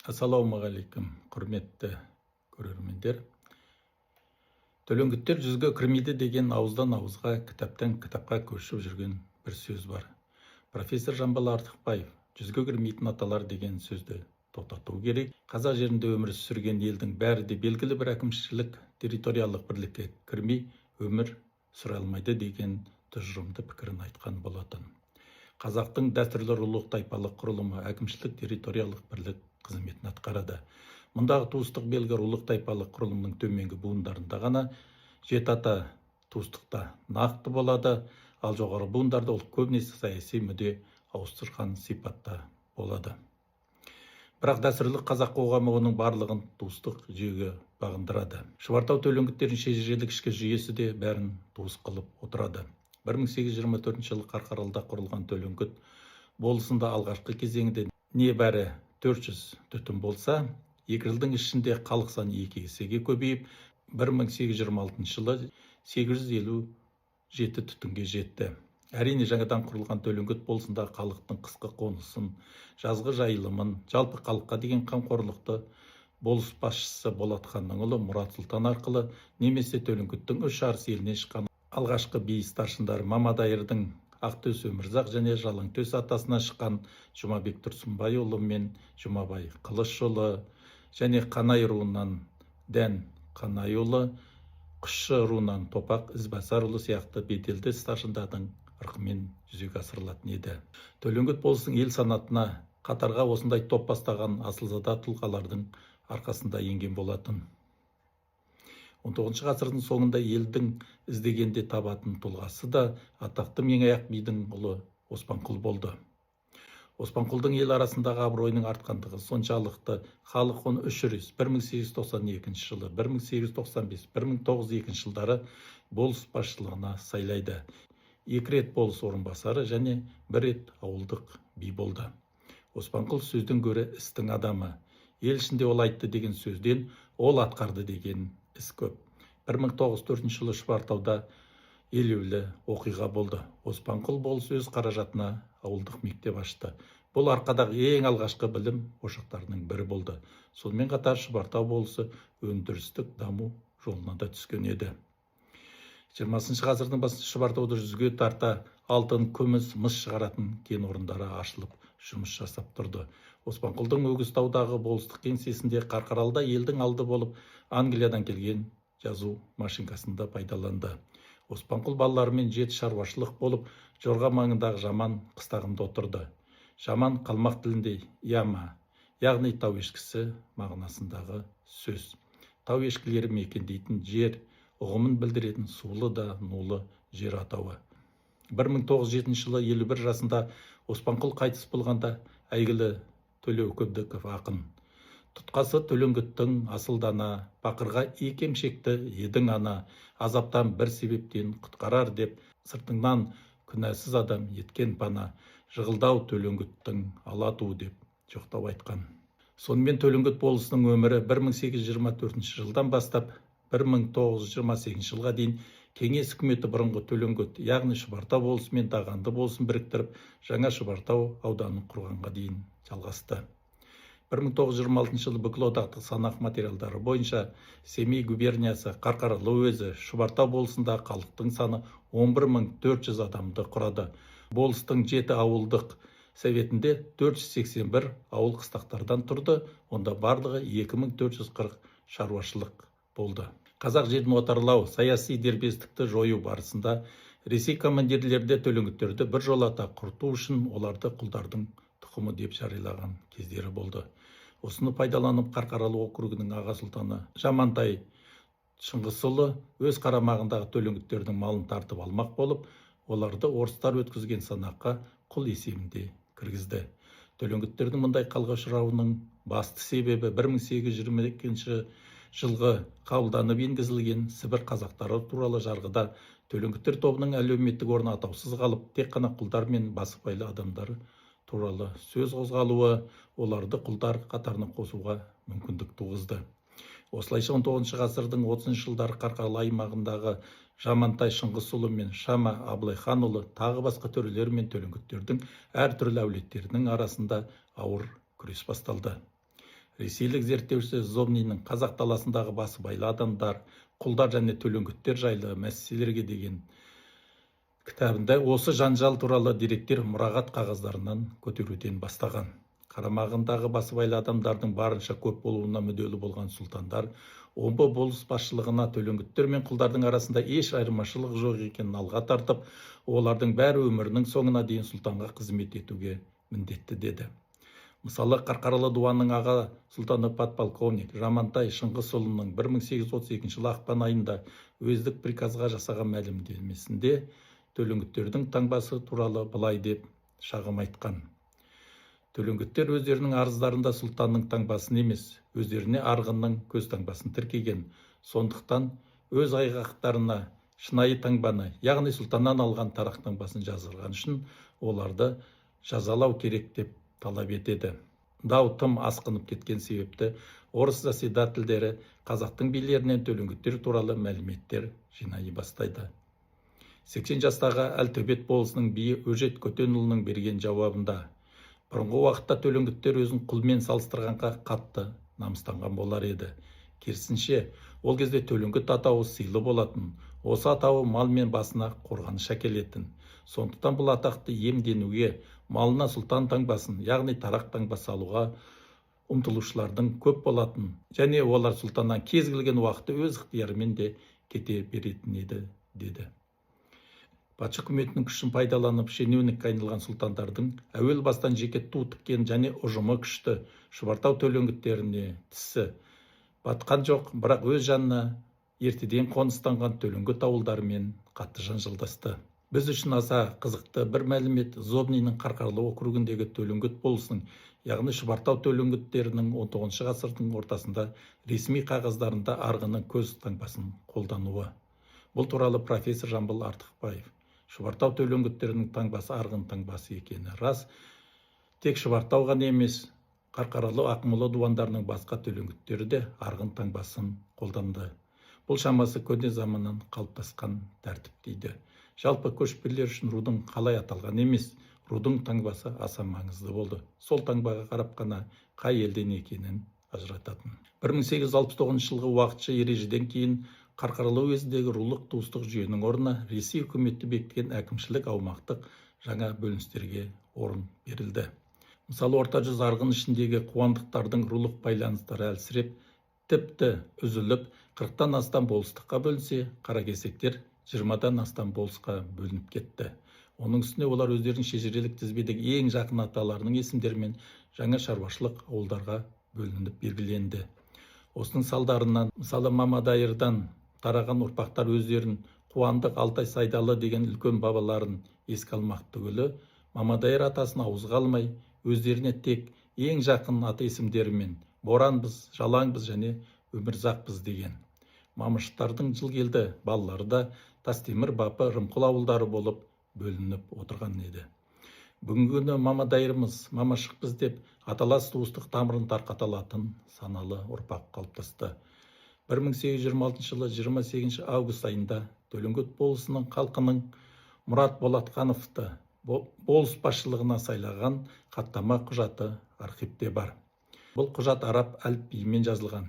Ассалаумағалейкум, құрметті көрермендер. Төлеңгіттер жүзге кірмейді деген ауыздан ауызға, кітаптан кітапқа көшіп жүрген бір сөз бар. Профессор Жамбыл Артықбаев жүзге кірмейтін аталар деген сөзді тоқтату керек. Қазақ жерінде өмір сүрген елдің бәрі де белгілі бір әкімшілік территориялық бірлікке кірмей өмір сүре алмайды деген тұжырымды пікірін айтқан болатын. Қазақтың дәстүрлі рулық тайпалық құрылымы әкімшілік территориялық бірлік қызметін атқарады. Мұндағы туыстық белгі рулық тайпалық құрылымның төменгі буындарында ғана жеті ата туыстықта нақты болады, ал жоғары буындарда ол көбінесе саяси мүдде ауыстырған сипатта болады. Бірақ дәстүрлі қазақ қоғамы оның барлығын туыстық жүйеге бағындырады. Шұбартау төлеңгіттердің шежірелік ішкі жүйесі де бәрін туыс қылып отырады. 1824 жылы Қарқаралыда құрылған төлеңгіт болысында алғашқы кезеңде небәрі 400 түтін болса, 2 жылдың ішінде халық саны 2 есеге көбейіп, 1826 жылы 857 түтінге жетті. Әрине жаңадан құрылған төлеңгіт болысында халықтың қысқы қонысын, жазғы жайылымын, жалпы халыққа деген қамқорлықты болыс басшысы Болат ханның ұлы Мұрат Сұлтан арқылы немесе төлеңгіттің үш арыс еліне шыққан алғашқы би старшындары Мамадайырдың Ақтөс Өмірзақ және Жалаңтөс атасына шыққан Жұмабек Тұрсынбайұлы мен Жұмабай Қылышұлы және Қанай руынан Дән Қанайұлы, Құсшы руынан Топақ Ізбасарұлы сияқты беделді старшындардың ырқымен жүзеге асырылатын еді. Төлеңгіт болысының ел санатына қатарға осындай топ бастаған асылзада тұлғалардың арқасында енген болатын. 19 ғасырдың соңында елдің іздегенде табатын тұлғасы да атақты Меңаяқ бидің ұлы Оспанқұл болды. Оспанқұлдың ел арасындағы абыройының артқандығы соншалықты халық оны үш рет 1892 жылы, 1895, 1902 жылдары болыс басшылығына сайлайды. 2 рет болыс орынбасары және 1 рет ауылдық би болды. Оспанқұл сөздің гөрі істің адамы. Ел ішінде ол айтты деген сөзден ол атқарды деген іс көп. 1904 жылы Шұбартауда елеулі оқиға болды. Оспанқұл болыс өз қаражатына ауылдық мектеп ашты. Бұл арқадағы ең алғашқы білім ошақтарының бірі болды. Сонымен қатар Шұбартау болысы өндірістік даму жолына да түскен еді. 20 ғасырдың басында Шұбартауда жүзге тарта алтын, күміс, мыс шығаратын кен орындары ашылып жұмыс жасап тұрды. Оспанқұлдың Өгізтаудағы болыстық кеңсесінде Қарқаралыда елдің алды болып Англиядан келген жазу машинкасында пайдаланды. Оспанқұл балаларымен жет шаруашылық болып, Жорға маңындағы Жаман қыстағында отырды. Жаман қалмақ тілінде яма, яғни тау ешкісі мағынасындағы сөз. Тау ешкілері мекендейтін жер, ұғымын білдіретін сулы да нулы жер атауы. 1907 жылы 51 жасында Оспанқұл қайтыс болғанда әйгілі Төлеу Көбдіков ақын: тұтқасы төлеңгіттің асылдана, бақырға икемшекті едің ана, азаптан бір себептен құтқарар деп, сыртыңнан күнәсіз адам еткен пана, жығылдау төлеңгіттің алату деп жоқтау айтқан. Сонымен төлеңгіт болысының өмірі 1824 жылдан бастап 1928 жылға дейін Кеңес үкіметі бұрынғы төлеңгіт, яғни Шұбартау болысы мен Дағанды болысын біріктіріп, жаңа Шұбартау ауданын құрғанға дейін жалғасты. 1926 жылы бүкіл одақтық санақ материалдары бойынша Семей губерниясы, Қарқаралы уезі, Шұбартау болысында халықтың саны 11.400 адамды құрады. Болыстың 7 ауылдық советінде 481 ауыл қыстақтардан тұрды, онда барлығы 2440 шаруашылық болды. Қазақ жерін отарлау, саяси дербестікті жою барысында Ресей командирлерде төлеңгіттерді бір жолата құрту үшін оларды құлдардың тұқымы деп жариялаған кездері болды. Осыны пайдаланып Қарқаралы округінің аға сұлтаны Жамантай Шыңғысұлы өз қарамағындағы төлеңгіттердің малын тартып алмақ болып, оларды орыстар өткізген санаққа құл есебінде кіргізді. Төлеңгіттердің мұндай қалға ұшырауының басты себебі 1822 жылғы қабылданып енгізілген Сібір қазақтары туралы жарғыда төлеңгіттер тобының әлеуметтік орны атаусыз қалып, тек қана құлдар мен басыпайлы адамдар туралы сөз қозғалуы оларды құлдар қатарына қосуға мүмкіндік туғызды. Осылайша 19 ғасырдың 30 жылдары Қарқаралы аймағындағы Жамантай Шыңғысұлы мен Шама Абылайханұлы тағы басқа төрелер мен төлеңгіттердің әртүрлі әулеттерінің арасында ауыр күрес басталды. Ресейлік зерттеуші Зобниннің қазақ даласындағы басыбайлы адамдар, құлдар және төлеңгіттер жайлы мәселелерге деген кітабында осы жанжал туралы деректер мұрағат қағаздарынан көтеруден бастаған. Қарамағындағы басыбайлы адамдардың барынша көп болуына мүдделі болған сұлтандар омбы болыс басшылығына төлеңгіттер мен құлдардың арасында еш айырмашылық жоқ екенін алға тартып, олардың бәрі өмірінің соңына дейін сұлтанға қызмет етуге міндетті деді. Мысалы, Қарқаралы дуанның аға сұлтаны подполковник Жамантай Шыңғысұлының 1832 жылы ақпан айында уездік приказға жасаған мәлімдемесінде төлеңгіттердің таңбасы туралы былай деп шағым айтқан. Төлеңгіттер өздерінің арыздарында сұлтанның таңбасын емес, өздеріне арғынның көз таңбасын тіркеген. Сондықтан өз айғақтарына шынайы таңбаны, яғни сұлтаннан алған тарақ таңбасын жазылған үшін оларды жазалау керек деп талап етеді. Дау тым асқынып кеткен себепті орыс заседательдері қазақтың билерінен төлеңгіттер туралы мәліметтер жинай бастайды. 80 жастағы Әлтөбет болысының биі Өжет Көтенұлының берген жауабында бұрынғы уақытта төлеңгіттер өзін құлмен салыстырғанға қатты намыстанған болар еді. Керісінше, ол кезде төлеңгіт атауы сыйлы болатын, осы атауы мал мен басына қорғаныш әкелетін. Сондықтан бұл атақты иемденуге, малына сұлтан таңбасын, яғни тарақ таңбасы алуға ұмтылушылардың көп болатын, және олар сұлтаннан кез келген уақытта өз ықтиярымен де кете беретін еді, деді. Патша үкіметінің күшін пайдаланып шенеунікке айналған сұлтандардың әуел бастан жеке ту тіккен және ұжымы күшті Шұбартау төлеңгіттеріне тісі батқан жоқ, бірақ өз жанына ертеден қоныстанған төлеңгіт ауылдарымен қатты жанжалдасты. Біз үшін аса қызықты бір мәлімет Зобниннің Қарқаралы округіндегі төлеңгіт болысының, яғни Шұбартау төлеңгіттерінің 19 ғасырдың ортасында ресми қағаздарында арғынның көз таңбасын қолдануы. Бұл туралы профессор Жамбыл Артықбаев Шұбартау төлеңгіттерінің таңбасы арғын таңбасы екені рас. Тек Шұбартау ғана емес, Қарқаралы, Ақмола дуандарының басқа төлеңгіттері де арғын таңбасын қолданды. Бұл шамасы көне заманнан қалыптасқан тәртіп дейді. Жалпы көшпелілер үшін рудың қалай аталған емес, рудың таңбасы аса маңызды болды. Сол таңбаға қарап қана қай елден екенін ажырататын. 1869 жылғы уақытша ережеден кейін Қарқаралы уезіндегі рулық туыстық жүйенің орнына Ресей үкіметі бекіткен әкімшілік аумақтық жаңа бөліністерге орын берілді. Мысалы, орта жүз арғын ішіндегі қуандықтардың рулық байланыстары әлсіреп, тіпті үзіліп, 40-тан астам болыстыққа бөлінсе, қаракесектер 20-дан астам болысқа бөлініп кетті. Оның үстіне олар өздерінің шежірелік тізбедегі ең жақын аталарының есімдерімен жаңа шаруашылық ауылдарға бөлініп белгіленді. Осының салдарынан, мысалы, Мамадайырдан тараған ұрпақтар өздерін Қуандық, Алтай, Сайдалы деген үлкен бабаларын еске алмақ түгілі, Мамадайыр атасын ауызға алмай, өздеріне тек ең жақын аты есімдерімен Боранбыз, Жалаңбыз және Өмірзақпыз деген. Мамыштардың жылгелді балалары да Тастемір, Бапы, Рымқұл ауылдары болып бөлініп отырған еді. Бүгінгі күні Мамадайырмыз, Мамашықпыз деп аталас туыстық тамырын тарқаталатын саналы ұрпақ қалыптасты. 1826 жылы 28 август айында Төлеңгіт болысының халқының Мұрат Болатқановты болыс басшылығына сайлаған хаттама құжаты архивте бар. Бұл құжат араб әліпбиімен жазылған.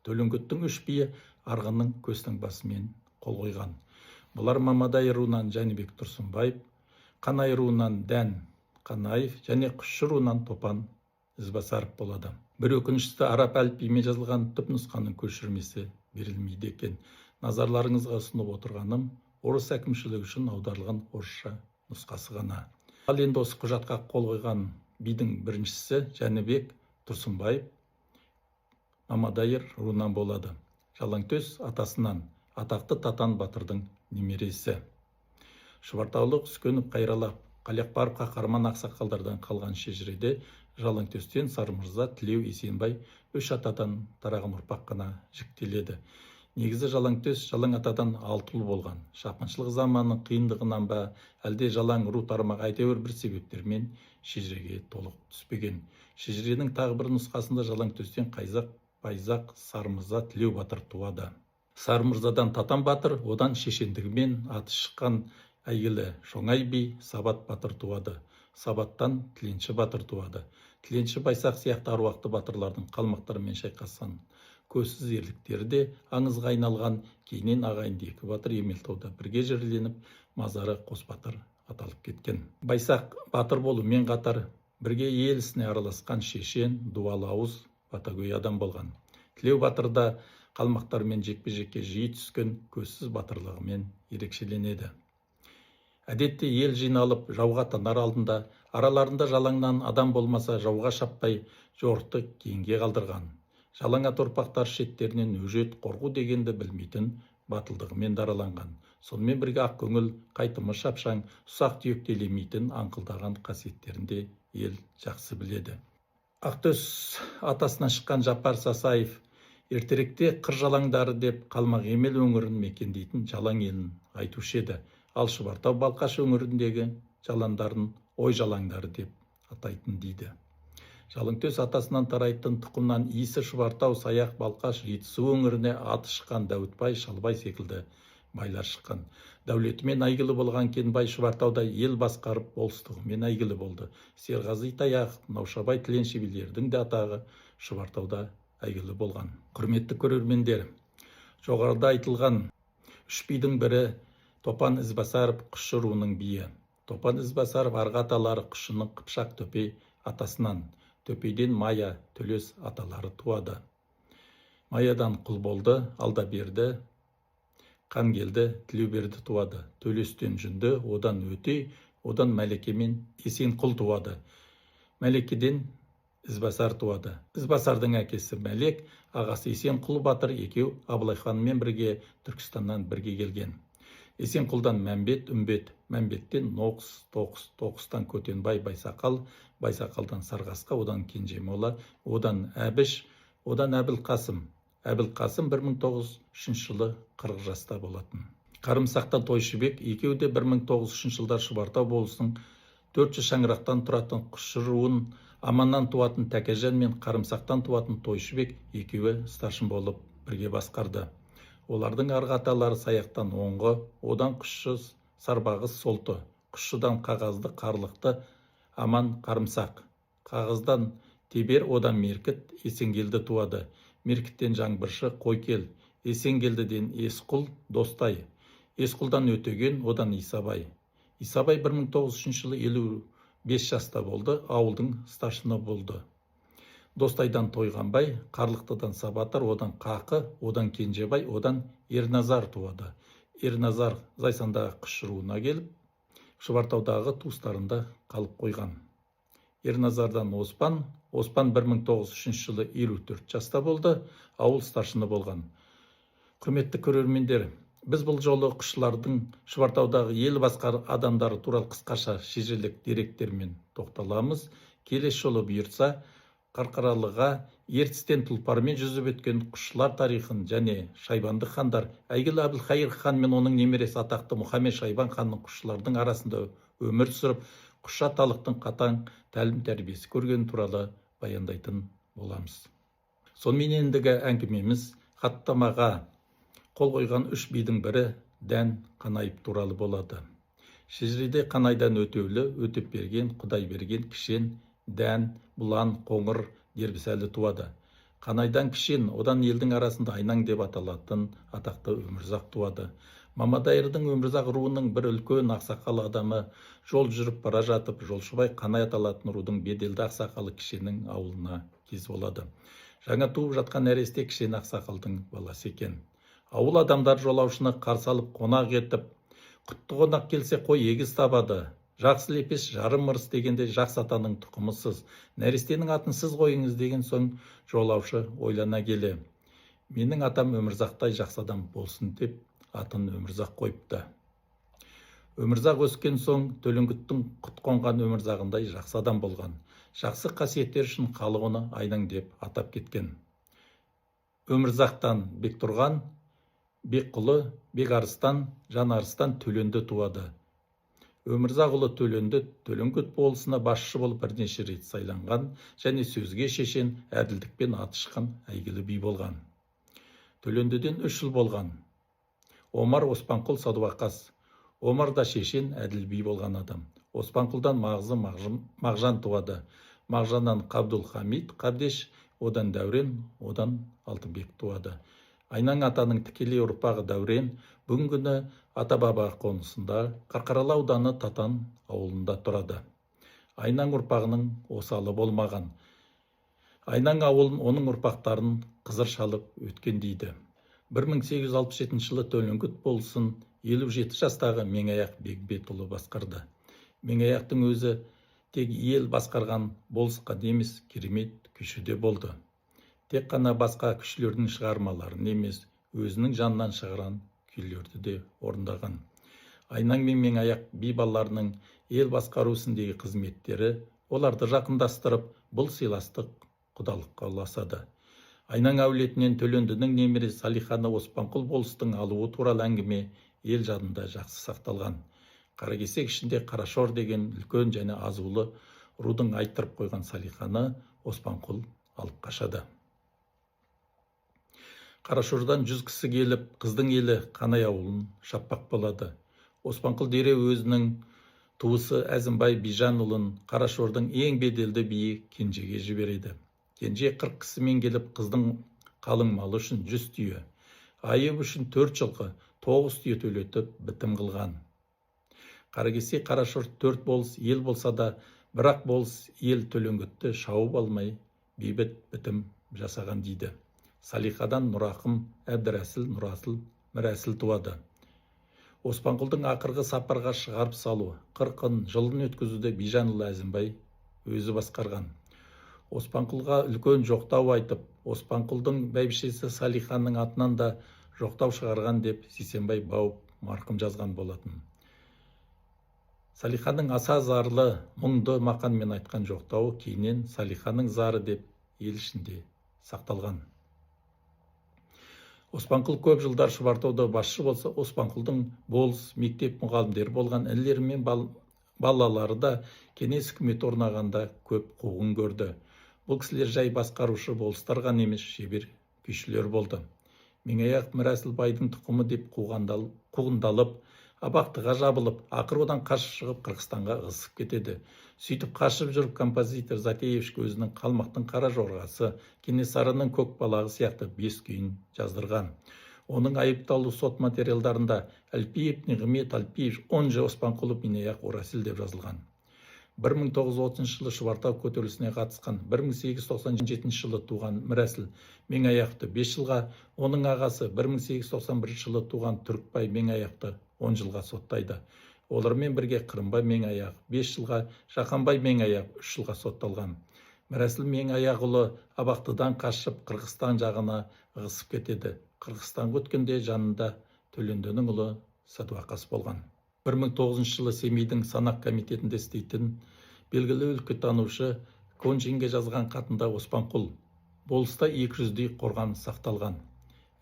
Төлеңгіттің 3 биі арғынның көз таңбасымен қол қойған. Бұлар Мамадай руынан Жәнібек Тұрсынбаев, Қанай руынан Дән Қанаев және Құшшы руынан Топан Ізбасаров болады. Бір өкініштісі, араб әліпбиімен жазылған түпнұсқаның көшірмесі берілмейді екен. Назарларыңызға ұсынып отырғаным орыс әкімшілігі үшін аударылған орысша нұсқасы ғана. Ал енді осы құжатқа қол қойған бидің біріншісі Жәнібек Тұрсынбаев Мамадайыр руынан болады. Жалаңтөс атасынан, атақты Татан батырдың немересі. Шұбартаулық Үскенов, Қайралап, Қалиақбаров қаһарман ақсақалдардан қалған шежіреде Жалаңтөстен Сармырза, Тілеу, Есенбай 3 атадан тараған ұрпақ қана жіктеледі. Негізі Жалаңтөс Жалаң атадан 6 ұл болған. Шапқыншылық заманның қиындығынан ба, әлде Жалаң ру тармағы әйтеуір бір себептермен шежіреге толық түспеген. Шежіренің тағы бір нұсқасында Жалаңтөстен Қайзақ, Байзақ, Сармырза, Тілеу батыр туады. Сармырзадан Татан батыр, одан шешендігімен аты шыққан әйгілі Шоңай би Сабат батыр туады. Сабаттан Тіленші батыр туады. Тіленші Байсақ сияқты аруақты батырлардың қалмақтармен шайқасқан көзсіз ерліктері де аңызға айналған. Кейіннен ағайынды екі батыр Емелтауда бірге жерленіп, мазары Қосбатыр аталып кеткен. Байсақ батыр болумен қатар бірге ел ісіне араласқан шешен, дуалы ауыз, батагөй адам болған. Тілеу батыр да қалмақтармен жекпе-жекке жиі түскен көзсіз батырлығымен ерекшеленеді. Әдетте ел жиналып жауға аттанар алдында араларында жалаңнан адам болмаса жауға шаппай жорықты кейінге қалдырған. Жалаңа торпақтар шеттерінен өжет, қорғу дегенді білмейтін батылдығымен дараланған. Сонымен бірге ақ көңіл, қайтымы шапшаң, ұсақ түйек телемейтін аңқылдаған қасиеттерінде ел жақсы біледі. Ақтөс атасынан шыққан Жапар Сасаев ертеректе қыр жалаңдары деп Қалмақ Емел өңірін мекендейтін жалаң елін айтушы еді. Ал Шұбартау Балқаш өңіріндегі жаландарын ой жалаңдары деп атайтын дейді. Жалаңтөс атасынан тарайтын тұқымнан иісі Шұбартау, Саяқ, Балқаш, Жетісу өңіріне аты шыққан Дәуітбай, Шалбай секілді байлар шыққан. Дәулетімен әйгілі болған Кенбай Шұбартауда ел басқарып болыстығымен әйгілі болды. Серғазы Таяқ, Наушабай Тіленші билердің де атағы Шұбартауда әйгілі болған. Құрметті көрермендер, жоғарыда айтылған үш бидің бірі Топан Ізбасаров Құшы руының биі. Топан Ізбасаров арғы аталары Құшының Қыпшақ Төпей атасынан, Төпейден Мая, Төлес аталары туады. Маядан құл болды, Алдаберді, Қангелді, Тілеуберді туады. Төлестен Жүнді, одан Өтей, одан Мәлеке мен Есенқұл туады. Мәлекеден Ізбасар туады. Ізбасардың әкесі Мәлек, ағасы Есенқұл батыр екеу Абылай ханмен бірге Түркістаннан бірге келген. Есенқұлдан Мәмбет, Үмбет, Мәмбеттен Ноқыс, Тоқыс, Тоқыстан Көтенбай, Байсақал, Байсақалдан Сарғасқа, одан Кенжемола, одан Әбіш, одан Әбілқасым. Әбілқасым 1903 жылы 40 жаста болатын. Қарымсақтан Тойшыбек, екеуі де 1903 жылдар Шұбартау болысының 400 шаңырақтан тұратын Құшы руын, Аманнан туатын Тәкежан мен Қарымсақтан туатын Тойшыбек екеуі старшын болып бірге басқарды. Олардың арғы аталары Саяқтан Оңғы, одан Құшы, Сарбағыз, Солты, Құшыдан Қағазды, Қарлықты, Аман, Қарымсақ, Қағаздан Тебер, одан Меркіт, Есенгелді туады. Меркіттен Жаңбыршы, Қойкел, Есенгелдіден Есқұл, Достай, Есқұлдан Өтеген, одан Исабай. Исабай 1903 жылы 55 жаста болды, ауылдың старшыны болды. Достайдан Тойғанбай, Қарлықтыдан Сабатар, одан Қақы, одан Кенжебай, одан Ерназар туады. Ерназар Зайсандағы Құшы руына келіп, Шұбартаудағы туыстарында қалып қойған. Ерназардан Оспан 1903 жылы 54 жаста болды, ауыл старшыны болған. Құрметті көрермендер, біз бұл жолы Құшылардың Шұбартаудағы ел басқар адамдары туралы қысқаша шежірелік деректермен тоқталамыз. Келесі жолы бұйыртса, Қарқаралыға ертістен тұлпармен жүзіп өткен Құшылар тарихын және Шайбанды хандар, әйгілі Әбілқайыр хан мен оның немересі атақты Мұхаммед Шайбан ханның Құшылардың арасында өмір сүріп, Құшы аталықтың қатаң тәлім-тәрбиесі көрген туралы баяндайтын боламыз. Сонымен ендігі әңгімеміз хаттамаға қол қойған үш бидің бірі Дән Қанайып туралы болады. Шежіреде Қанайдан Өтеулі, Өтепберген, Құдайберген, Кішен, Дән, Бұлан, Қоңыр, Дербісәлі туады. Қанайдан Кішен, одан елдің арасында Айнаң деп аталатын атақты Өмірзақ туады. Мамадайырдың Өмірзақ руының бір үлкен ақсақал адамы жол жүріп бара жатып, Жолшыбай Қанай аталатын рудың беделді ақсақалы Кішеннің ауылына кез болады. Жаңа туып жатқан нәресте Кішен ақсақалдың баласы екен. Ауыл адамдар жолаушыны қарсы алып қонақ етіп, құтты қонақ келсе қой егіз табады. Жақсы лепес жарым ырыс дегенде жақсы атаның тұқымысыз, нәрестенің атын сіз қойыңыз деген соң жолаушы ойлана келе, менің атам Өмірзақтай жақсы адам болсын деп атын Өмірзақ қойыпты. Өмірзақ өскен соң Төлеңгіттің құт қонған Өмірзағындай жақсы адам болған. Жақсы қасиеттер үшін халық оны Айнаң деп атап кеткен. Өмірзақтан Бектұрған, Бекқұлы, Бекарыстан, Жанарыстан Төленді туады. Өмірзақ ұлы Төленді Төлеңгіт болысына басшы болып бірнеше рет сайланған және сөзге шешен, әділдікпен аты шыққан әйгілі би болған. Төлендіден 3 жыл болған. Омар Оспанқұл Садуақас. Омар да шешен, әділ би болған адам. Оспанқұлдан Мағзы Мағжан туады. Мағжаннан Қабдулхамид Қабдеш, одан Дәурен, одан Алтынбек туады. Айнаң атаның тікелей ұрпағы Дәурен бүгінгіні ата-баба қонысында Қарқаралы ауданы Татан ауылында тұрады. Айнаң ұрпағының осалы болмаған. Айнаң ауылын оның ұрпақтарын қызыр шалып өткен дейді. 1867 жылы Төлеңгіт болысын 57 жастағы Меңаяқ Бекбетұлы басқарды. Меңаяқтың өзі тек ел басқарған болысқа емес, керемет күйшіде болды. Тек қана басқа күшілердің шығармаларын емес, өзінің жанынан шығарған күйлерді де орындаған. Айнаң мен Меңаяқ би балаларының ел басқару ісіндегі қызметтері оларды жақындастырып, бұл сыйластық құдалыққа ұласады. Айнаң әулетінен Төлендінің немере Салиханы Оспанқұл болыстың алуы туралы әңгіме ел жадында жақсы сақталған. Қаракесек ішінде Қарашор деген үлкен және азулы рудың айттырып қойған Салиханы Оспанқұл алып қашады. Қарашордан 100 кісі келіп, қыздың елі Қанай ауылын шаппақ болады. Оспанқұл дереу өзінің туысы Әзімбай Бижанұлын Қарашордың ең беделді биі Кенжеге жібереді. Кенже 40 кісімен келіп, қыздың қалың малы үшін 100 түйе, айып үшін 4 жылқы, 9 түйе төлетіп бітім қылған. Қаракесек Қарашор 4 болыс ел болса да, бірақ болыс ел Төлеңгітті шауып алмай, бейбіт бітім жасаған дейді. Салихадан Нұрақым, Әбдірәсіл, Нұрасыл, Мірәсіл туады. Оспанқұлдың ақырғы сапарға шығарып салу, 40 жылын өткізуді Бижанұлы Әзімбай өзі басқарған. Оспанқұлға үлкен жоқтау айтып, Оспанқұлдың бәйбішесі Салиханың атынан да жоқтау шығарған деп Сейсенбай Бауып марқұм жазған болатын. Салиханың аса зарлы, мұңды мақанмен айтқан жоқтауы кейіннен Салиханың зары деп ел ішінде сақталған. Оспанқұл көп жылдар Шұбартауда басшы болса, Оспанқұлдың болыс, мектеп мұғалімдері болған інілері мен балалары да кеңес үкіметі орнағанда көп қуғын көрді. Бұл кісілер жай басқарушы болыстарға емес, шебер күйшілер болды. Меңаяқ Мірәсіл байдың тұқымы деп қуғындалып, абақтыға жабылып, ақыр одан қашып шығып Қырғызстанға ығысып кетеді. Сөйтіп қашып жүріп композитор Затеевич өзінің Қалмақтың қара жорғасы, Кенесарының көк балағы сияқты 5 күйін жаздырған. Оның айыпталу сот материалдарында Әлпиев Нығымет Әлпиев, онже Оспанқұлов Меңаяқ Орасил деп жазылған. 1930 жылы Шұбартау көтерілісіне қатысқан, 1897 жылы туған Мірәсіл Меңаяқты 5 жылға, оның ағасы 1891 жылы туған Түрікбай Меңаяқты 10 жылға соттайды. Олармен бірге Қырымбай Меңаяқ 5 жылға, Жақанбай Меңаяқ 3 жылға сотталған. Мірәсіл Меңаяқұлы абақтыдан қашып Қырғызстан жағына ығысып кетеді. Қырғызстанға өткенде жанында Төлендінің ұлы Садуақас болған. 1900 жылы Семейдің санақ комитетінде істейтін белгілі өлкетанушы Конжинге жазған хатында Оспанқұл болыста 200-дей қорған сақталған.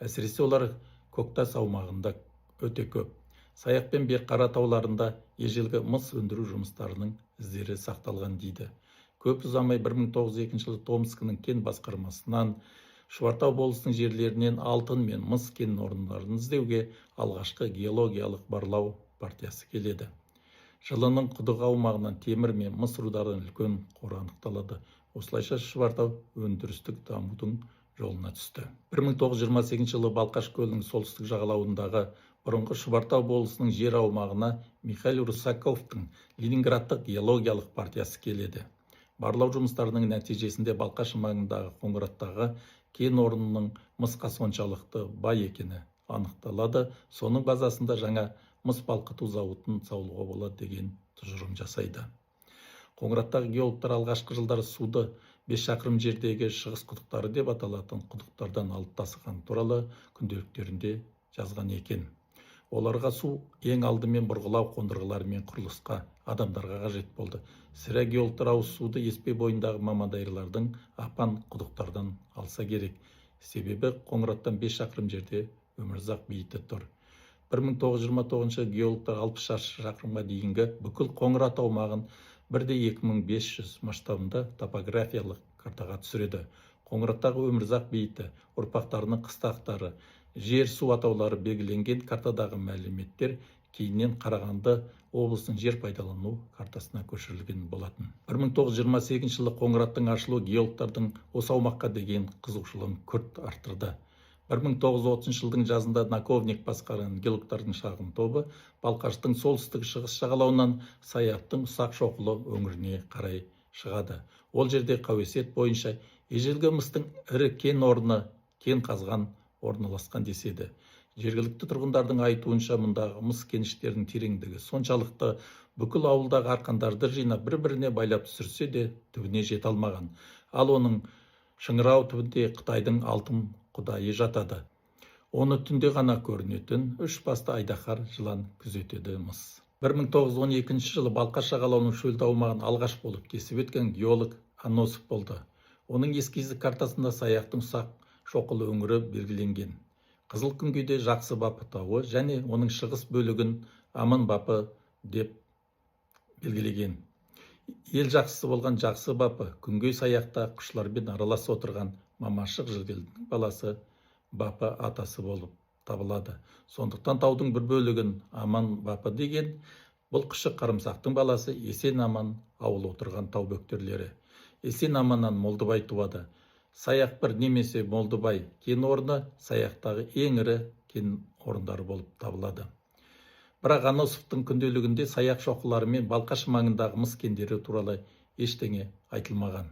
Әсіресе олар Көктас аумағында өте көп. Саяқ пен Берқара тауларында ежелгі мыс өндіру жұмыстарының іздері сақталған дейді. Көп ұзамай 1902 жылы Томскінің кен басқармасынан Шұбартау болысының жерлерінен алтын мен мыс кен орындарын іздеуге алғашқы геологиялық барлау партиясы келеді. Жылының құдық аумағынан темір мен мыс рудардан үлкен қоры анықталады. Осылайша Шұбартау өндірістік дамудың жолына түсті. 1928 жылы Балқаш көлінің солтүстік жағалауындағы бұрынғы Шұбартау болысының жер аумағына Михаил Русаковтың Ленинградтық геологиялық партиясы келеді. Барлау жұмыстарының нәтижесінде Балқаш маңындағы Қоңыраттағы кен орнының мысқа соншалықты бай екені анықталады. Соның базасында жаңа мыс балқыту зауытын салуға болады деген тұжырым жасайды. Қоңыраттағы геологтар алғашқы жылдары суды 5 шақырым жердегі шығыс құдықтары деп аталатын құдықтардан алып тасыған туралы күнделіктерінде жазған екен. Оларға су ең алдымен бұрғылау қондырғылары мен құрылысқа, адамдарға қажет болды. Сірә геологтар ауыз суды Еспе бойындағы мамандайлардың апан құдықтардан алса керек. Себебі Қоңыраттан 5 шақырым жерде Өмірзақ бейіті тұр. 1929 геологтар 60 шақырымға дейінгі бүкіл Қоңырат аумағын 1/2500 масштабында топографиялық картаға түсіреді. Қоңыраттағы Өмірзақ бейіті, ұрпақтарының қыстақтары, жер су атаулары белгіленген картадағы мәліметтер кейіннен Қарағанды облысының жер пайдалану картасына көшірілген болатын. 1928 жылы Қоңыраттың ашылуы геологтардың осы аумаққа деген қызығушылығын күрт арттырды. 1930 жылдың жазында Наковник басқарған геологтардың шағын тобы Балқаштың солтүстік шығыс жағалауынан Саяқтың ұсақ шоқылы өңіріне қарай шығады. Ол жерде қауесет бойынша ежелгі мыстың ірі кен орны, кен қазған орналасқан деседі. Жергілікті тұрғындардың айтуынша мұндағы мыс кеніштерінің тереңдігі соншалықты бүкіл ауылдағы арқандарды жинап бір-біріне байлап түсірсе де түбіне жете алмаған. Ал оның шыңырау түбінде Қытайдың алтын құдайы жатады. Оны түнде ғана көрінетін үш басты айдаһар жылан күзетеді мыс. 1912 жылы Балқаш жағалауының шөлді аумағын алғаш болып кесіп өткен геолог Аносов болды. Оның эскиздік картасында Саяқтың ұсақ шоқылы өңірі белгіленген. Қызыл күнгейде Жақсы бапы тауы және оның шығыс бөлігін Аман бапы деп белгілеген. Ел жақсысы болған Жақсы бапы күнгей Саяқта құшылармен аралас отырған Мамашық Жігелдің баласы бапы атасы болып табылады. Сондықтан таудың бір бөлігін Аман бапы деген, бұл кіші Қарымсақтың баласы Есен Аман ауыл отырған тау бөктерлері. Есен Аманнан Молдыбай туады. Саяқ бір немесе Молдыбай кен орны Саяқтағы ең ірі кен орындары болып табылады. Бірақ Аносовтың күнделігінде Саяқ шоқылары мен Балқаш маңындағы мыс кендері туралы ештеңе айтылмаған.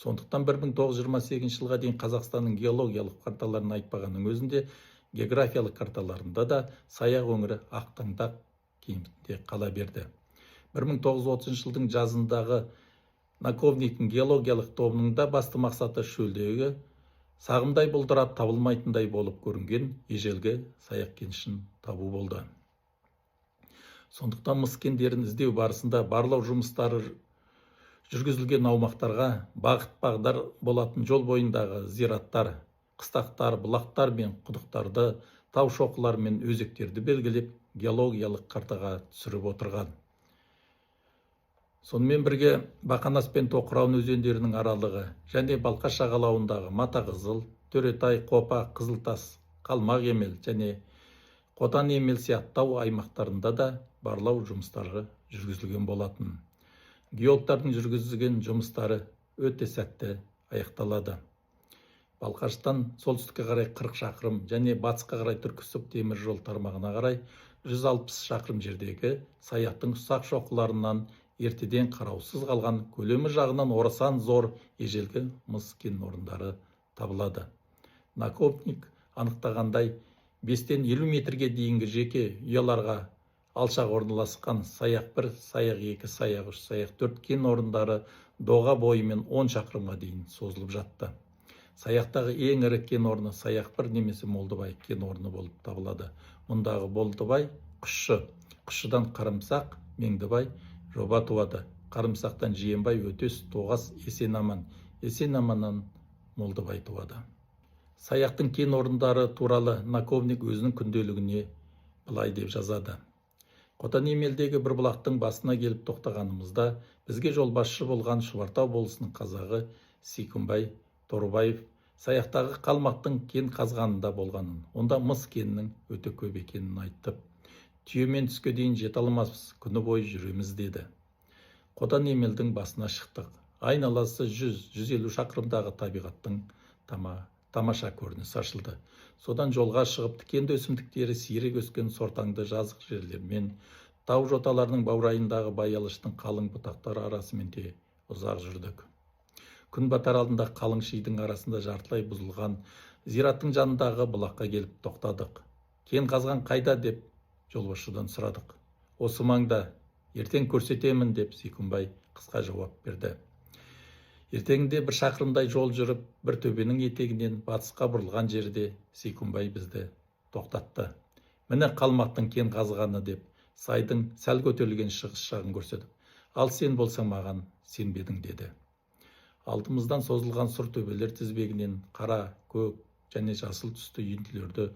Сондықтан 1928 жылға дейін Қазақстанның геологиялық карталарын айтпағанның өзінде географиялық карталарында да Саяқ өңірі ақтаңдақ кейінде қала берді. 1930 жылдың жазындағы Наковниктің геологиялық тобының да басты мақсаты шөлдегі сағымдай бұлдырап табылмайтындай болып көрінген ежелгі Саяқ кенішін табу болды. Сондықтан мыс кендерін іздеу барысында барлау жұмыстары жүргізілген аумақтарға бағыт-бағдар болатын жол бойындағы зираттар, қыстақтар, бұлақтар мен құдықтарды, тау шоқылар мен өзектерді белгілеп, геологиялық картаға түсіріп отырған. Сонымен бірге Бақанас пен Тоқырауын өзендерінің аралығы және Балқаш жағалауындағы Матақызыл, Төретай, Қопа, Қызылтас, Қалмақ Емел және Қотан Емел сияқты тау аймақтарында да барлау жұмыстары жүргізілген болатын. Геологтардың жүргізген жұмыстары өте сәтті аяқталады. Балқаштан солтүстікке қарай 40 шақырым және батысқа қарай Түркісіб темір жол тармағына қарай 160 шақырым жердегі Саяқтың ұсақ шоқыларынан ертеден қараусыз қалған көлемі жағынан орасан зор ежелгі мыс кен орындары табылады. Наковник анықтағандай 5-тен 50 метрге дейінгі жеке ұяларға алшақ орналасқан Саяқ 1, Саяқ 2, Саяқ 3, Саяқ 4 кен орындары доға бойымен 10 шақырымға дейін созылып жатты. Саяқтағы ең ірі кен орны Саяқ 1 немесе Молдыбай кен орны болып табылады. Мұндағы Молдыбай құшшы, құшшыдан Қарымсақ, Меңдібай жоба туады. Қарымсақтан Жиенбай, Өтес, Тоғас, Есен Аман, Есен Аманнан Молдыбай туады. Саяқтың кен орындары туралы Наковник өзінің күнделігіне былай деп жазады. Қотан Емелдегі бір бұлақтың басына келіп тоқтағанымызда бізге жолбасшы болған Шұбартау болысының қазағы Сейкімбай Торыбаев Саяқтағы қалмақтың кен қазғанында болғанын, онда мыс кенінің өте көп екенін айттып, түйемен түске дейін жете алмаспыз, күні бойы жүреміз деді. Қотан Емелдің басына шықтық. Айналасы 100-150 шақырымдағы табиғаттың тамаша көрініс ашылды. Содан жолға шығып тікенді өсімдіктері сирек өскен сортаңды жазық жерлермен, тау жоталарының баурайындағы баялыштың қалың бұтақтары арасымен де ұзақ жүрдік. Күн батар алдында қалың шийдің арасында жартылай бұзылған зираттың жанындағы бұлаққа келіп тоқтадық. Кен қазған қайда деп жолбасшыдан сұрадық. Осы маңда, ертең көрсетемін деп Сейкімбай қысқа жауап берді. Ертеңінде 1 шақырымдай жол жүріп, бір төбенің етегінен батысқа бұрылған жерде Сейкімбай бізді тоқтатты. Міне қалмақтың кен қазғаны деп сайдың сәл көтерілген шығыс жағын көрсетіп, ал сен болсаң маған сенбедің деді. Алдымыздан созылған сұр төбелер тізбегінен қара, көк және жасыл түсті үйінділерді,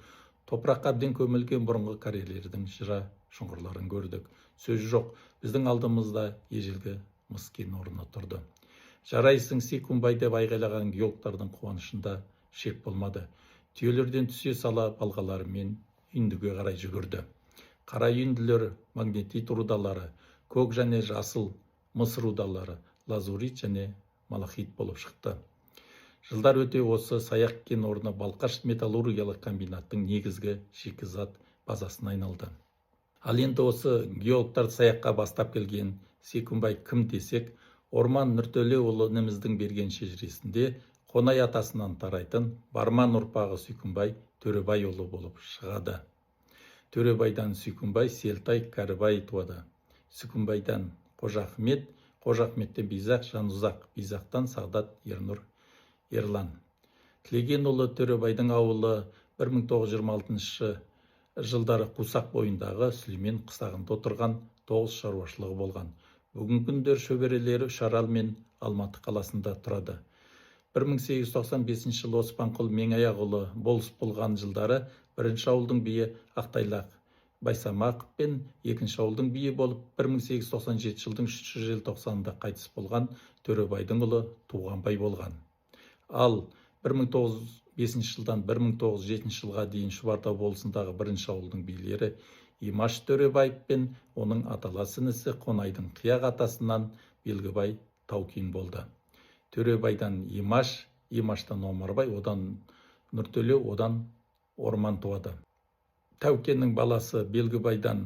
топыраққа әбден көмілген бұрынғы карьерлердің жыра шұңғырларын көрдік. Сөз жоқ, біздің алдымызда ежелгі мыс кен орны тұрды. Жарайсың Сейкімбай деп айғайлаған геологтардың қуанышында шек болмады. Түйелерден түсе сала балғаларымен үйіндіге қарай жүгірді. қара үйінділер магнетит рудалары, көк және жасыл мыс рудалары, лазурит және малахит болып шықты. Жылдар өте осы саяқ кен орны Балқаш металлургиялық комбинаттың негізгі шикізат базасына айналды. Ал енді осы геологтар саяққа бастап келген Сүйкімбай кім десек, Орман Нұртөлеұлы ініміздің берген шежіресінде Қонай атасынан тарайтын Барман ұрпағы Сүйкімбай Төребайұлы болып шығады. Төребайдан Сүйкімбай Селтай Кәрібай туады. Сүйкімбайдан Қожа Ахмет, Қожа Ахметтен Бизақ Жанұзақ, Бизақтан Сағдат Ернұр Ерлан. Тілегенұлы Төребайдың ауылы 1926 жылдары Қусақ бойындағы Сүлеймен қыстағында отырған 9 шаруашылығы болған. Бүгінгі күндер шөберелері Үшарал мен Алматы қаласында тұрады. 1895 жылы Оспанқұл Меңаяқұлы болыс болған жылдары бірінші ауылдың биі Ақтайлақ Байсамақов пен екінші ауылдың биі болып 1897 жылдың 3 желтоқсанында қайтыс болған Төребайдың ұлы Туғанбай болған. Ал 1905 жылдан 1907 жылға дейін Шұбартау болысындағы бірінші ауылдың билері Имаш Төребаев пен оның аталас інісі Қонайдың қияқ атасынан Белгібай Таукин болды. Төребайдан Имаш, Имаштан Омарбай, одан Нұртөле, одан Орман туады. Таукеннің баласы Белгібайдан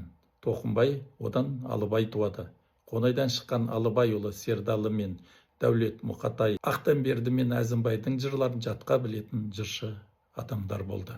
Тоқымбай, одан Алыбай туады. Қонайдан шыққан Алыбай ұлы Сердалы мен Дәулет Мұқатай, Ақтанберді мен Әзімбайдың жырларын жатқа білетін жыршы адамдар болды.